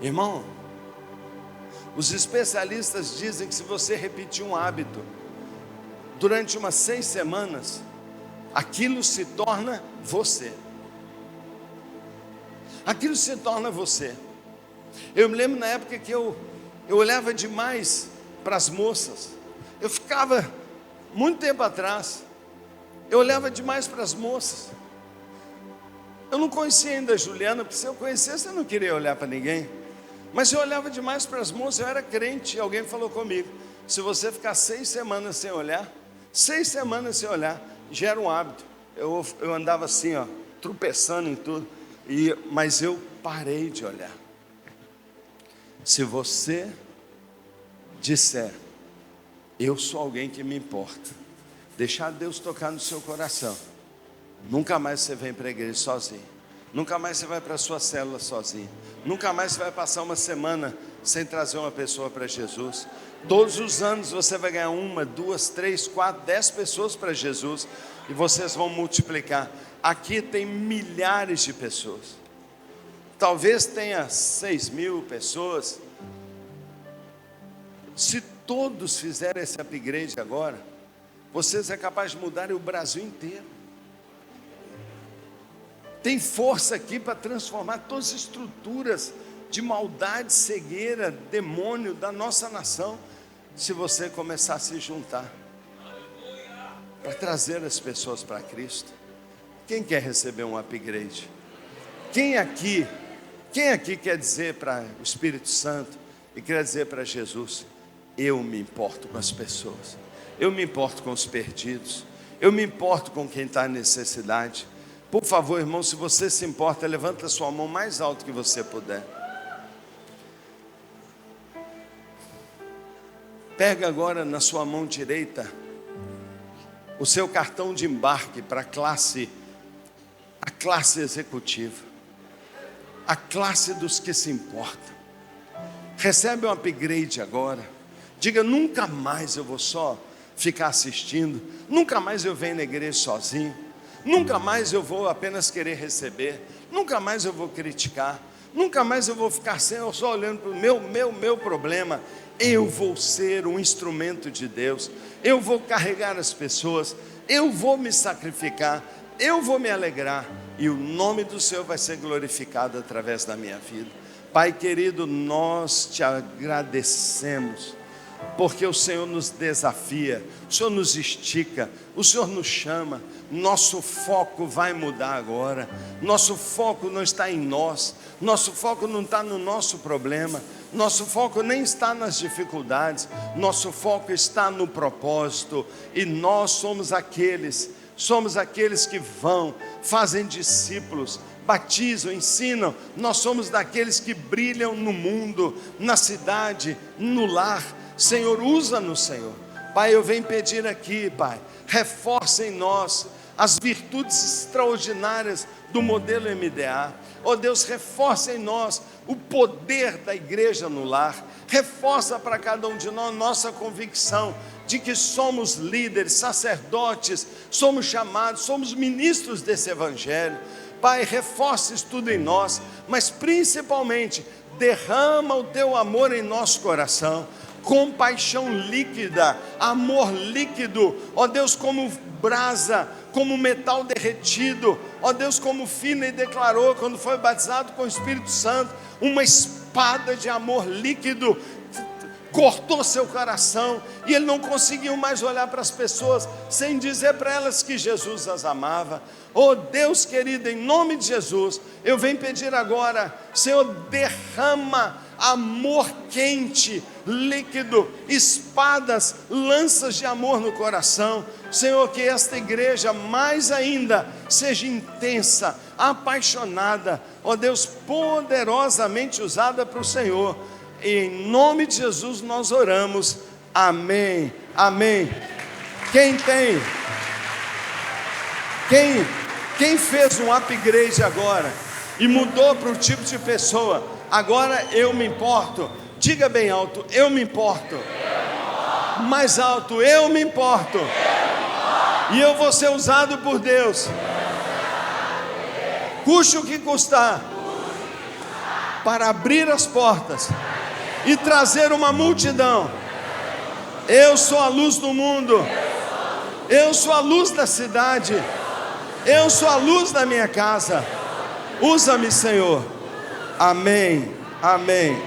Irmão, os especialistas dizem que se você repetir um hábito durante umas 6 semanas, aquilo se torna você. Aquilo se torna você. Eu me lembro na época que eu olhava demais para as moças. Eu ficava, muito tempo atrás, eu olhava demais para as moças. Eu não conhecia ainda a Juliana, porque se eu conhecesse eu não queria olhar para ninguém. Mas eu olhava demais para as moças, eu era crente. E alguém falou comigo: se você ficar 6 semanas sem olhar, 6 semanas sem olhar, gera um hábito. Eu andava assim, ó, tropeçando em tudo, mas eu parei de olhar. Se você disser, eu sou alguém que me importa, deixar Deus tocar no seu coração, nunca mais você vem para a igreja sozinho, nunca mais você vai para a sua célula sozinho, nunca mais você vai passar uma semana sem trazer uma pessoa para Jesus. Todos os anos você vai ganhar 1, 2, 3, 4, 10 pessoas para Jesus, e vocês vão multiplicar. Aqui tem milhares de pessoas, talvez tenha 6.000 pessoas. Se todos fizerem esse upgrade agora, vocês é capaz de mudar o Brasil inteiro. Tem força aqui para transformar todas as estruturas de maldade, cegueira, demônio da nossa nação, se você começar a se juntar para trazer as pessoas para Cristo. Quem quer receber um upgrade? Quem aqui quer dizer para o Espírito Santo e quer dizer para Jesus: eu me importo com as pessoas, eu me importo com os perdidos, eu me importo com quem está em necessidade. Por favor, irmão, se você se importa, levanta a sua mão mais alto que você puder. Pega agora na sua mão direita o seu cartão de embarque para a classe executiva, a classe dos que se importam. Recebe um upgrade agora. Diga: nunca mais eu vou só ficar assistindo, nunca mais eu venho na igreja sozinho, nunca mais eu vou apenas querer receber, nunca mais eu vou criticar, nunca mais eu vou ficar só olhando para o meu problema. Eu vou ser um instrumento de Deus, eu vou carregar as pessoas, eu vou me sacrificar, eu vou me alegrar, e o nome do Senhor vai ser glorificado através da minha vida. Pai querido, nós te agradecemos, porque o Senhor nos desafia, o Senhor nos estica, o Senhor nos chama. Nosso foco vai mudar agora. Nosso foco não está em nós, nosso foco não está no nosso problema, nosso foco nem está nas dificuldades, nosso foco está no propósito. E nós somos aqueles que vão, fazem discípulos, batizam, ensinam. Nós somos daqueles que brilham no mundo, na cidade, no lar. Senhor, usa-nos, Senhor. Pai, eu venho pedir aqui, Pai, reforça em nós as virtudes extraordinárias do modelo MDA. Ó Deus, reforça em nós o poder da igreja no lar. Reforça para cada um de nós nossa convicção de que somos líderes, sacerdotes, somos chamados, somos ministros desse evangelho. Pai, reforça isso tudo em nós, mas principalmente derrama o teu amor em nosso coração, compaixão líquida, amor líquido, ó Deus, como brasa, como metal derretido, ó Deus, como Finney declarou quando foi batizado com o Espírito Santo, uma espada de amor líquido cortou seu coração, e ele não conseguiu mais olhar para as pessoas sem dizer para elas que Jesus as amava. Oh Deus querido, em nome de Jesus, eu venho pedir agora, Senhor, derrama amor quente, líquido, espadas, lanças de amor no coração. Senhor, que esta igreja mais ainda seja intensa, apaixonada, ó Deus, poderosamente usada para o Senhor. E em nome de Jesus nós oramos. Amém, amém. Quem fez um upgrade agora e mudou para o tipo de pessoa, agora eu me importo. Diga bem alto: eu me importo. Mais alto: eu me importo. E eu vou ser usado por Deus, custe o que custar, para abrir as portas e trazer uma multidão. Eu sou a luz do mundo, eu sou a luz da cidade, eu sou a luz da minha casa. Usa-me, Senhor. Amém, amém.